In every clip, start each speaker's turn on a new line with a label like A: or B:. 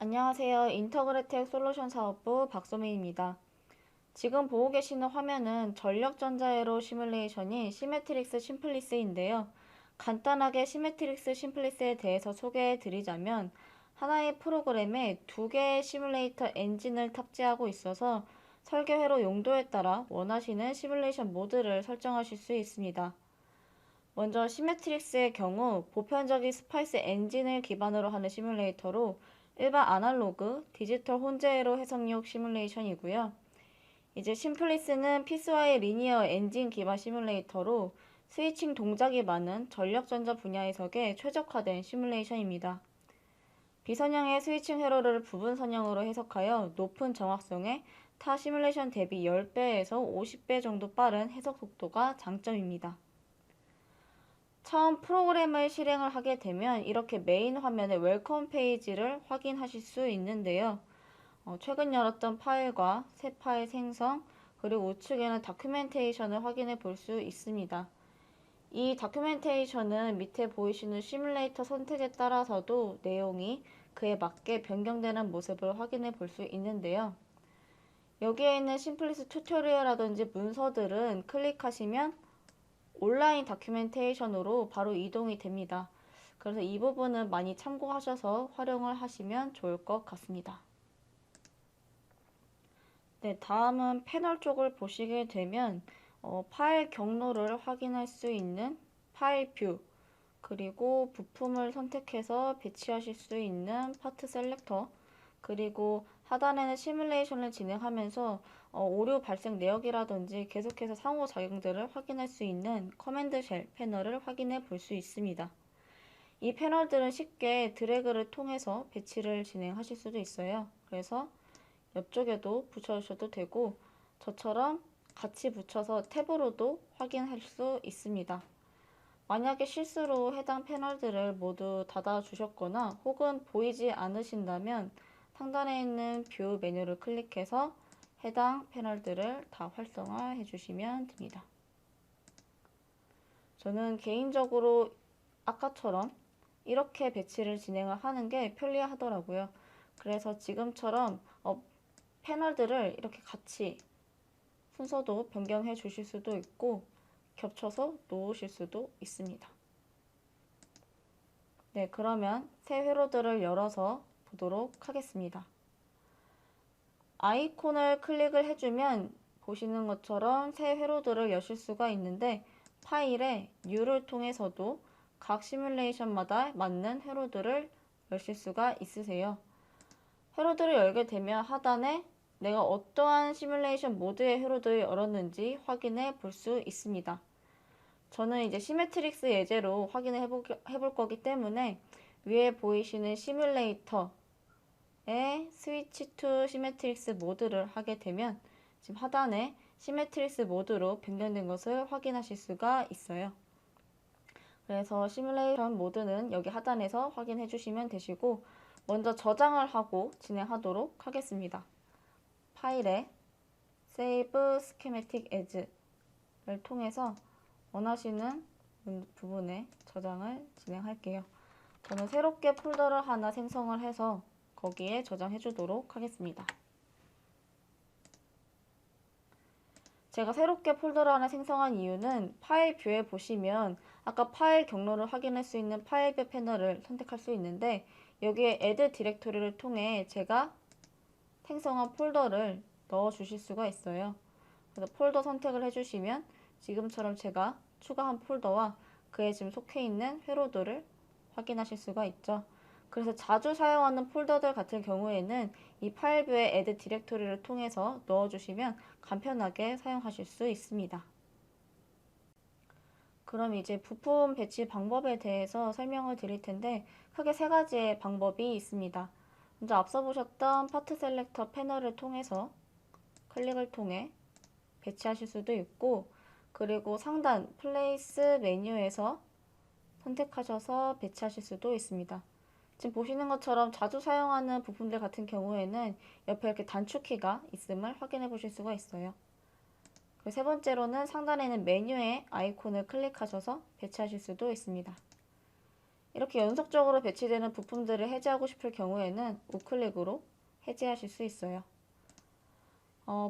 A: 안녕하세요. 인터그레텍 솔루션 사업부 박소민입니다. 지금 보고 계시는 화면은 전력전자회로 시뮬레이션인 시메트릭스 심플리스인데요. 간단하게 시메트릭스 심플리스에 대해서 소개해 드리자면 하나의 프로그램에 두 개의 시뮬레이터 엔진을 탑재하고 있어서 설계회로 용도에 따라 원하시는 시뮬레이션 모드를 설정하실 수 있습니다. 먼저 시메트릭스의 경우 보편적인 스파이스 엔진을 기반으로 하는 시뮬레이터로 일반 아날로그, 디지털 혼재회로 해석용 시뮬레이션이고요. 이제 심플리스는 피스와의 리니어 엔진 기반 시뮬레이터로 스위칭 동작이 많은 전력전자 분야 해석에 최적화된 시뮬레이션입니다. 비선형의 스위칭 회로를 부분 선형으로 해석하여 높은 정확성에 타 시뮬레이션 대비 10배에서 50배 정도 빠른 해석 속도가 장점입니다. 처음 프로그램을 실행을 하게 되면 이렇게 메인 화면의 웰컴 페이지를 확인하실 수 있는데요. 최근 열었던 파일과 새 파일 생성, 그리고 우측에는 다큐멘테이션을 확인해 볼 수 있습니다. 이 다큐멘테이션은 밑에 보이시는 시뮬레이터 선택에 따라서도 내용이 그에 맞게 변경되는 모습을 확인해 볼 수 있는데요. 여기에 있는 심플리스 튜토리얼이라든지 문서들은 클릭하시면 온라인 다큐멘테이션으로 바로 이동이 됩니다. 그래서 이 부분은 많이 참고하셔서 활용을 하시면 좋을 것 같습니다. 네, 다음은 패널 쪽을 보시게 되면 파일 경로를 확인할 수 있는 파일 뷰, 그리고 부품을 선택해서 배치하실 수 있는 파트 셀렉터, 그리고 하단에는 시뮬레이션을 진행하면서 오류 발생 내역이라든지 계속해서 상호작용들을 확인할 수 있는 커맨드 쉘 패널을 확인해 볼 수 있습니다. 이 패널들은 쉽게 드래그를 통해서 배치를 진행하실 수도 있어요. 그래서 옆쪽에도 붙여주셔도 되고 저처럼 같이 붙여서 탭으로도 확인할 수 있습니다. 만약에 실수로 해당 패널들을 모두 닫아 주셨거나 혹은 보이지 않으신다면 상단에 있는 뷰 메뉴를 클릭해서 해당 패널들을 다 활성화해 주시면 됩니다. 저는 개인적으로 아까처럼 이렇게 배치를 진행을 하는 게 편리하더라고요. 그래서 지금처럼 패널들을 이렇게 같이 순서도 변경해 주실 수도 있고 겹쳐서 놓으실 수도 있습니다. 네, 그러면 새 회로들을 열어서 보도록 하겠습니다. 아이콘을 클릭을 해주면 보시는 것처럼 새 회로들을 여실 수가 있는데 파일에 New를 통해서도 각 시뮬레이션마다 맞는 회로들을 여실 수가 있으세요. 회로들을 열게 되면 하단에 내가 어떠한 시뮬레이션 모드의 회로들을 열었는지 확인해 볼 수 있습니다. 저는 이제 시메트릭스 예제로 확인을 해볼 거기 때문에 위에 보이시는 시뮬레이터에 스위치 투 시메트릭스 모드를 하게 되면 지금 하단에 시메트릭스 모드로 변경된 것을 확인하실 수가 있어요. 그래서 시뮬레이션 모드는 여기 하단에서 확인해 주시면 되시고 먼저 저장을 하고 진행하도록 하겠습니다. 파일에 Save Schematic As를 통해서 원하시는 부분에 저장을 진행할게요. 저는 새롭게 폴더를 하나 생성을 해서 거기에 저장해 주도록 하겠습니다. 제가 새롭게 폴더를 하나 생성한 이유는 파일 뷰에 보시면 아까 파일 경로를 확인할 수 있는 파일 뷰 패널을 선택할 수 있는데 여기에 add 디렉토리를 통해 제가 생성한 폴더를 넣어 주실 수가 있어요. 그래서 폴더 선택을 해주시면 지금처럼 제가 추가한 폴더와 그에 지금 속해 있는 회로들을 확인하실 수가 있죠. 그래서 자주 사용하는 폴더들 같은 경우에는 이 파일뷰의 add 디렉토리를 통해서 넣어주시면 간편하게 사용하실 수 있습니다. 그럼 이제 부품 배치 방법에 대해서 설명을 드릴 텐데 크게 세 가지의 방법이 있습니다. 먼저 앞서 보셨던 파트 셀렉터 패널을 통해서 클릭을 통해 배치하실 수도 있고 그리고 상단 플레이스 메뉴에서 선택하셔서 배치하실 수도 있습니다. 지금 보시는 것처럼 자주 사용하는 부품들 같은 경우에는 옆에 이렇게 단축키가 있음을 확인해 보실 수가 있어요. 그리고 세 번째로는 상단에 있는 메뉴의 아이콘을 클릭하셔서 배치하실 수도 있습니다. 이렇게 연속적으로 배치되는 부품들을 해제하고 싶을 경우에는 우클릭으로 해제하실 수 있어요.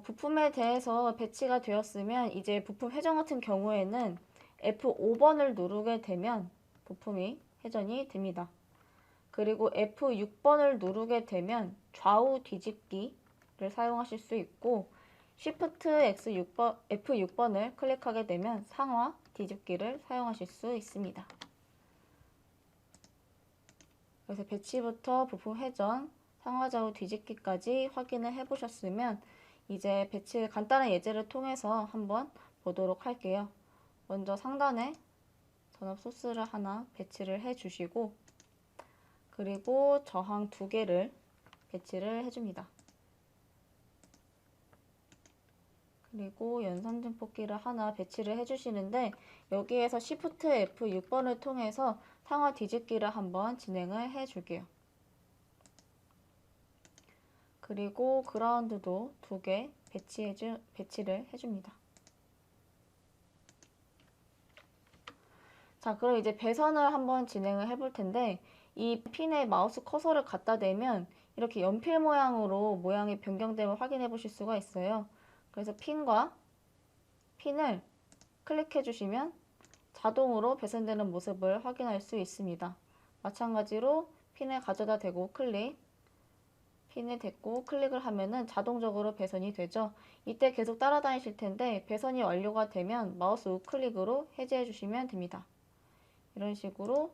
A: 부품에 대해서 배치가 되었으면 이제 부품 회전 같은 경우에는 F5번을 누르게 되면 부품이 회전이 됩니다. 그리고 F6번을 누르게 되면 좌우 뒤집기를 사용하실 수 있고 Shift F6번을 클릭하게 되면 상하 뒤집기를 사용하실 수 있습니다. 그래서 배치부터 부품 회전, 상하 좌우 뒤집기까지 확인을 해보셨으면 이제 배치 간단한 예제를 통해서 한번 보도록 할게요. 먼저 상단에 전압 소스를 하나 배치를 해주시고 그리고 저항 2개를 배치를 해줍니다. 그리고 연산등폭기를 하나 배치를 해주시는데 여기에서 Shift F6번을 통해서 상하 뒤집기를 한번 진행을 해줄게요. 그리고 그라운드도 2개 배치를 해줍니다. 자, 그럼 이제 배선을 한번 진행을 해볼 텐데 이 핀에 마우스 커서를 갖다 대면 이렇게 연필 모양으로 모양이 변경됨을 확인해 보실 수가 있어요. 그래서 핀과 핀을 클릭해 주시면 자동으로 배선되는 모습을 확인할 수 있습니다. 마찬가지로 핀을 가져다 대고 핀을 댔고 클릭을 하면은 자동적으로 배선이 되죠. 이때 계속 따라다니실 텐데 배선이 완료가 되면 마우스 우클릭으로 해제해 주시면 됩니다. 이런 식으로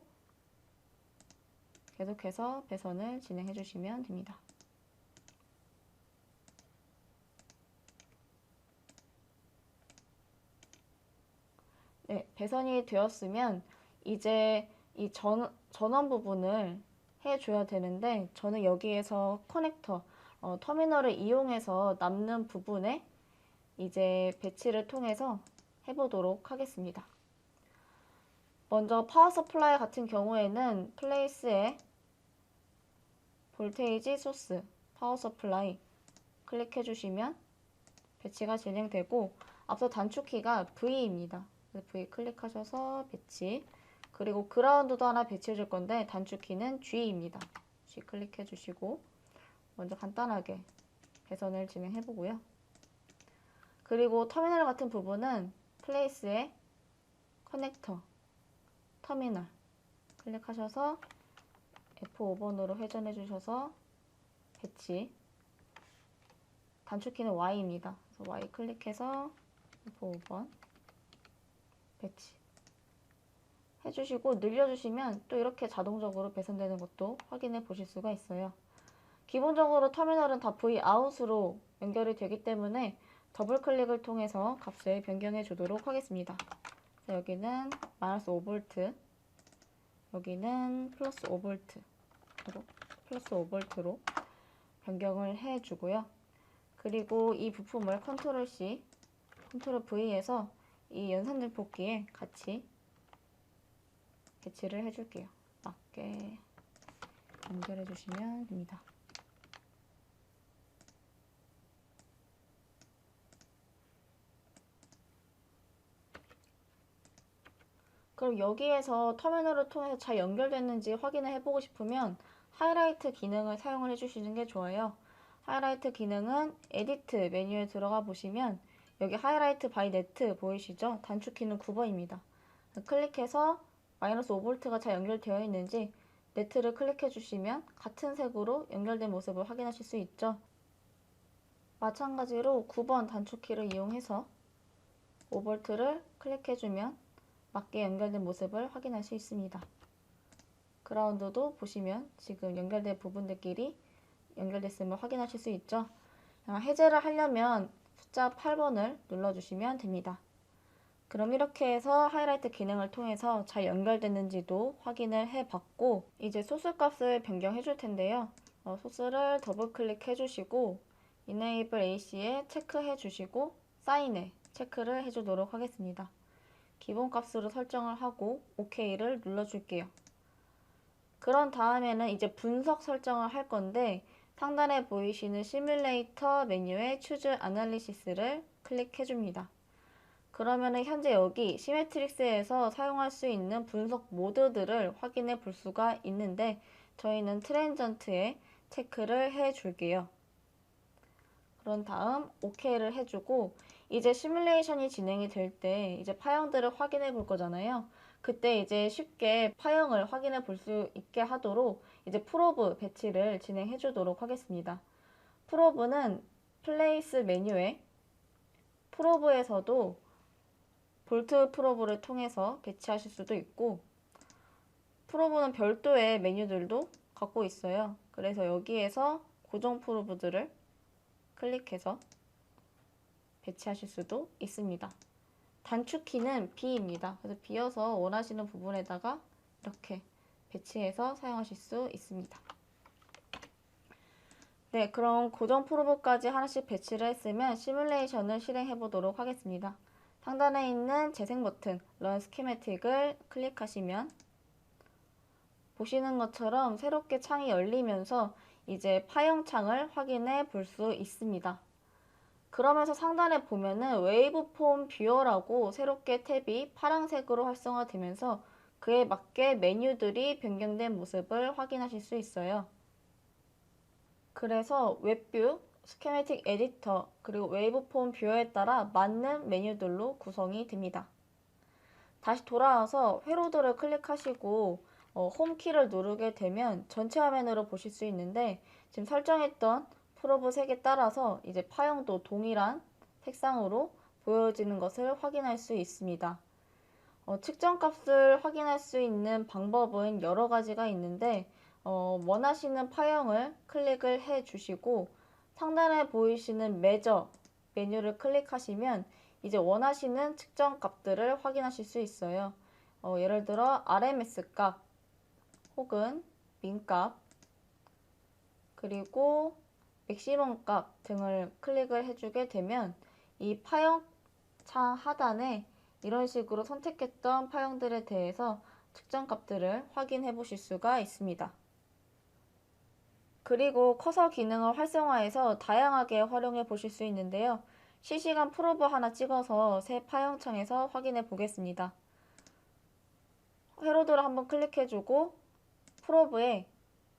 A: 계속해서 배선을 진행해 주시면 됩니다. 네, 배선이 되었으면 이제 이 전원 부분을 해줘야 되는데 저는 여기에서 커넥터, 터미널을 이용해서 남는 부분에 이제 배치를 통해서 해보도록 하겠습니다. 먼저 파워 서플라이 같은 경우에는 플레이스에 볼테이지 소스, 파워 서플라이 클릭해 주시면 배치가 진행되고 앞서 단축키가 V입니다. V 클릭하셔서 배치, 그리고 그라운드도 하나 배치해 줄 건데 단축키는 G입니다. G 클릭해 주시고 먼저 간단하게 배선을 진행해 보고요. 그리고 터미널 같은 부분은 플레이스에 커넥터, 터미널 클릭하셔서 F5번으로 회전해 주셔서 배치, 단축키는 Y입니다. 그래서 Y 클릭해서 F5번 배치 해주시고 늘려주시면 또 이렇게 자동적으로 배선되는 것도 확인해 보실 수가 있어요. 기본적으로 터미널은 다 Vout으로 연결이 되기 때문에 더블 클릭을 통해서 값을 변경해 주도록 하겠습니다. 여기는 마이너스 5V, 여기는 플러스 5V로 변경을 해 주고요. 그리고 이 부품을 컨트롤 C, 컨트롤 V에서 이 연산등폭기에 같이 배치를 해줄게요. 맞게 연결해 주시면 됩니다. 그럼 여기에서 터미널을 통해서 잘 연결됐는지 확인을 해보고 싶으면 하이라이트 기능을 사용을 해주시는 게 좋아요. 하이라이트 기능은 에디트 메뉴에 들어가 보시면 여기 하이라이트 바이 네트 보이시죠? 단축키는 9번입니다. 클릭해서 마이너스 5V가 잘 연결되어 있는지 네트를 클릭해 주시면 같은 색으로 연결된 모습을 확인하실 수 있죠. 마찬가지로 9번 단축키를 이용해서 5V를 클릭해 주면 맞게 연결된 모습을 확인할 수 있습니다. 그라운드도 보시면 지금 연결된 부분들끼리 연결됐음을 확인하실 수 있죠. 해제를 하려면 숫자 8번을 눌러주시면 됩니다. 그럼 이렇게 해서 하이라이트 기능을 통해서 잘 연결됐는지도 확인을 해봤고 이제 소스 값을 변경해 줄 텐데요. 소스를 더블 클릭해 주시고 Enable AC에 체크해 주시고 사인에 체크를 해주도록 하겠습니다. 기본 값으로 설정을 하고 OK를 눌러줄게요. 그런 다음에는 이제 분석 설정을 할 건데 상단에 보이시는 시뮬레이터 메뉴에 Choose Analysis를 클릭해 줍니다. 그러면은 현재 여기 시메트릭스에서 사용할 수 있는 분석 모드들을 확인해 볼 수가 있는데 저희는 트랜전트에 체크를 해 줄게요. 그런 다음 OK를 해주고 이제 시뮬레이션이 진행이 될 때 이제 파형들을 확인해 볼 거잖아요. 그때 이제 쉽게 파형을 확인해 볼 수 있게 하도록 이제 프로브 배치를 진행해 주도록 하겠습니다. 프로브는 플레이스 메뉴에 프로브에서도 볼트 프로브를 통해서 배치하실 수도 있고 프로브는 별도의 메뉴들도 갖고 있어요. 그래서 여기에서 고정 프로브들을 클릭해서 배치하실 수도 있습니다. 단축키는 B입니다. 그래서 B여서 원하시는 부분에다가 이렇게 배치해서 사용하실 수 있습니다. 네, 그럼 고정 프로브까지 하나씩 배치를 했으면 시뮬레이션을 실행해 보도록 하겠습니다. 상단에 있는 재생 버튼 Run Schematic을 클릭하시면 보시는 것처럼 새롭게 창이 열리면서 이제 파형 창을 확인해 볼 수 있습니다. 그러면서 상단에 보면은 웨이브폼 뷰어라고 새롭게 탭이 파란색으로 활성화되면서 그에 맞게 메뉴들이 변경된 모습을 확인하실 수 있어요. 그래서 웹뷰, 스키매틱 에디터, 그리고 웨이브폼 뷰어에 따라 맞는 메뉴들로 구성이 됩니다. 다시 돌아와서 회로도를 클릭하시고 홈키를 누르게 되면 전체 화면으로 보실 수 있는데 지금 설정했던 프로브 색에 따라서 이제 파형도 동일한 색상으로 보여지는 것을 확인할 수 있습니다. 측정값을 확인할 수 있는 방법은 여러 가지가 있는데 원하시는 파형을 클릭을 해 주시고 상단에 보이시는 메저 메뉴를 클릭하시면 이제 원하시는 측정 값들을 확인하실 수 있어요. 예를 들어 RMS 값 혹은 민 값 그리고 맥시멈 값 등을 클릭을 해주게 되면 이 파형 창 하단에 이런 식으로 선택했던 파형들에 대해서 측정 값들을 확인해 보실 수가 있습니다. 그리고 커서 기능을 활성화해서 다양하게 활용해 보실 수 있는데요. 실시간 프로브 하나 찍어서 새 파형 창에서 확인해 보겠습니다. 회로도를 한번 클릭해주고 프로브에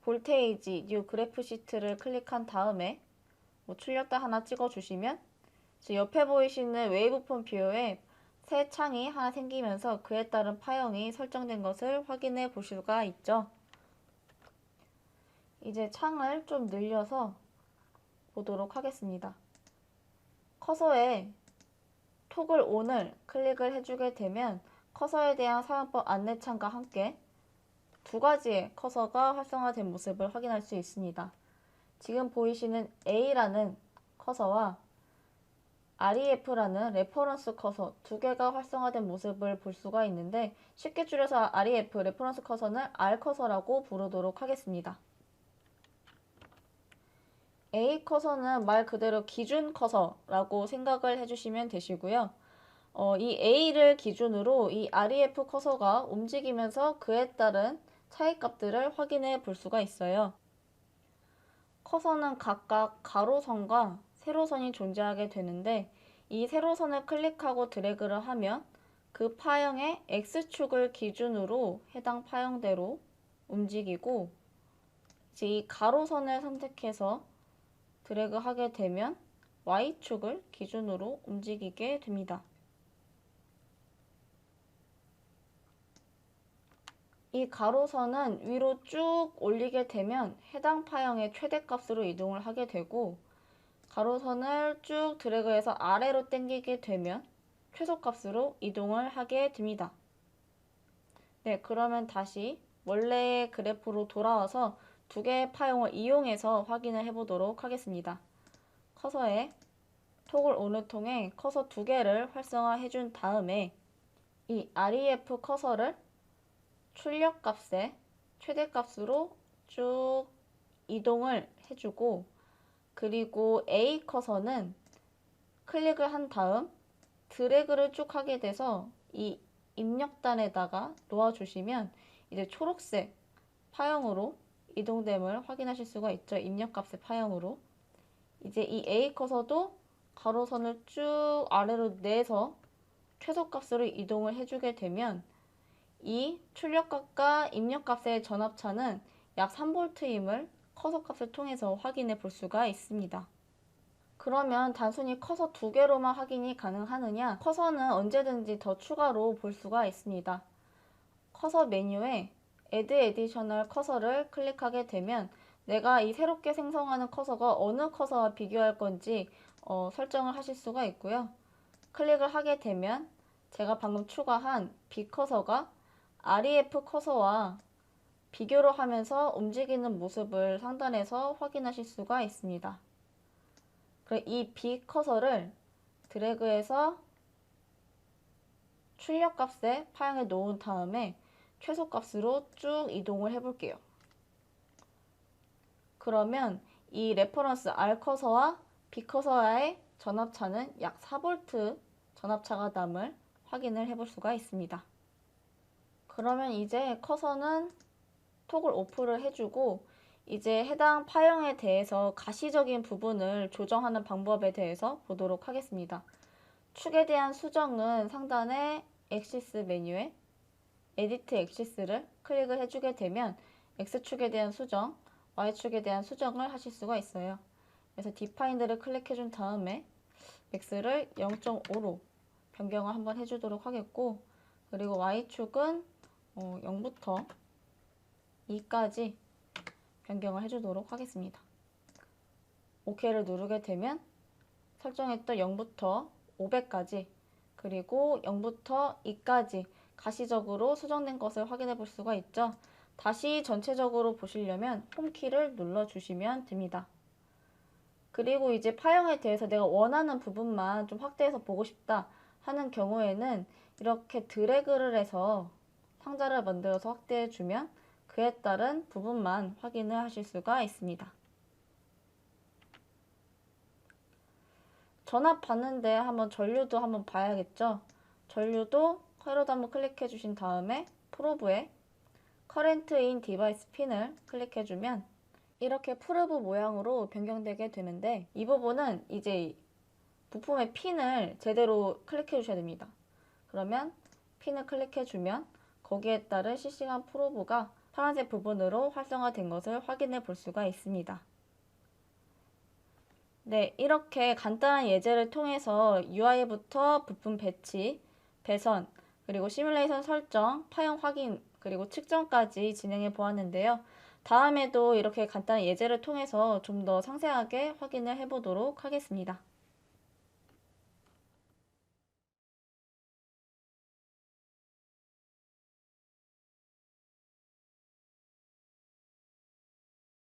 A: 볼테이지 뉴 그래프 시트를 클릭한 다음에 출력도 하나 찍어주시면 옆에 보이시는 웨이브폼 뷰어에 새 창이 하나 생기면서 그에 따른 파형이 설정된 것을 확인해 보실 수가 있죠. 이제 창을 좀 늘려서 보도록 하겠습니다. 커서에 토글 온을 클릭을 해주게 되면 커서에 대한 사용법 안내창과 함께 두 가지의 커서가 활성화된 모습을 확인할 수 있습니다. 지금 보이시는 A라는 커서와 REF라는 레퍼런스 커서 두 개가 활성화된 모습을 볼 수가 있는데 쉽게 줄여서 REF, 레퍼런스 커서는 R 커서라고 부르도록 하겠습니다. A 커서는 말 그대로 기준 커서라고 생각을 해주시면 되시고요. 이 A를 기준으로 이 REF 커서가 움직이면서 그에 따른 차이값들을 확인해 볼 수가 있어요. 커서는 각각 가로선과 세로선이 존재하게 되는데 이 세로선을 클릭하고 드래그를 하면 그 파형의 X축을 기준으로 해당 파형대로 움직이고 이제 이 가로선을 선택해서 드래그하게 되면 Y축을 기준으로 움직이게 됩니다. 이 가로선은 위로 쭉 올리게 되면 해당 파형의 최대값으로 이동을 하게 되고 가로선을 쭉 드래그해서 아래로 당기게 되면 최소값으로 이동을 하게 됩니다. 네, 그러면 다시 원래의 그래프로 돌아와서 두 개의 파형을 이용해서 확인을 해보도록 하겠습니다. 커서에 토글 온을 통해 커서 두 개를 활성화해 준 다음에 이 REF 커서를 출력값의 최대값으로 쭉 이동을 해주고 그리고 A 커서는 클릭을 한 다음 드래그를 쭉 하게 돼서 이 입력단에다가 놓아주시면 이제 초록색 파형으로 이동됨을 확인하실 수가 있죠. 입력값의 파형으로. 이제 이 A 커서도 가로선을 쭉 아래로 내서 최소값으로 이동을 해주게 되면 이 출력값과 입력값의 전압차는 약 3V임을 커서값을 통해서 확인해 볼 수가 있습니다. 그러면 단순히 커서 두 개로만 확인이 가능하느냐? 커서는 언제든지 더 추가로 볼 수가 있습니다. 커서 메뉴에 Add Additional 커서를 클릭하게 되면 내가 이 새롭게 생성하는 커서가 어느 커서와 비교할 건지 설정을 하실 수가 있고요. 클릭을 하게 되면 제가 방금 추가한 B 커서가 REF 커서와 비교를 하면서 움직이는 모습을 상단에서 확인하실 수가 있습니다. 이 B 커서를 드래그해서 출력값에 파형해 놓은 다음에 최소값으로 쭉 이동을 해 볼게요. 그러면 이 레퍼런스 R 커서와 B 커서와의 전압차는 약 4V 전압차가 남을 확인을 해 볼 수가 있습니다. 그러면 이제 커서는 톡을 오프를 해주고 이제 해당 파형에 대해서 가시적인 부분을 조정하는 방법에 대해서 보도록 하겠습니다. 축에 대한 수정은 상단의 엑시스 메뉴에 에디트 엑시스를 클릭을 해주게 되면 X축에 대한 수정, Y축에 대한 수정을 하실 수가 있어요. 그래서 디파인드를 클릭해준 다음에 X를 0.5로 변경을 한번 해주도록 하겠고, 그리고 Y축은 0부터 2까지 변경을 해주도록 하겠습니다. OK를 누르게 되면 설정했던 0부터 500까지 그리고 0부터 2까지 가시적으로 수정된 것을 확인해 볼 수가 있죠. 다시 전체적으로 보시려면 홈키를 눌러주시면 됩니다. 그리고 이제 파형에 대해서 내가 원하는 부분만 좀 확대해서 보고 싶다 하는 경우에는 이렇게 드래그를 해서 상자를 만들어서 확대해 주면 그에 따른 부분만 확인을 하실 수가 있습니다. 전압 봤는데 한번 전류도 한번 봐야겠죠. 전류도 회로도 한번 클릭해 주신 다음에 프로브에 Current in Device 핀을 클릭해 주면 이렇게 프로브 모양으로 변경되게 되는데, 이 부분은 이제 부품의 핀을 제대로 클릭해 주셔야 됩니다. 그러면 핀을 클릭해 주면 거기에 따른 실시간 프로브가 파란색 부분으로 활성화된 것을 확인해 볼 수가 있습니다. 네, 이렇게 간단한 예제를 통해서 UI부터 부품 배치, 배선, 그리고 시뮬레이션 설정, 파형 확인, 그리고 측정까지 진행해 보았는데요. 다음에도 이렇게 간단한 예제를 통해서 좀 더 상세하게 확인을 해 보도록 하겠습니다.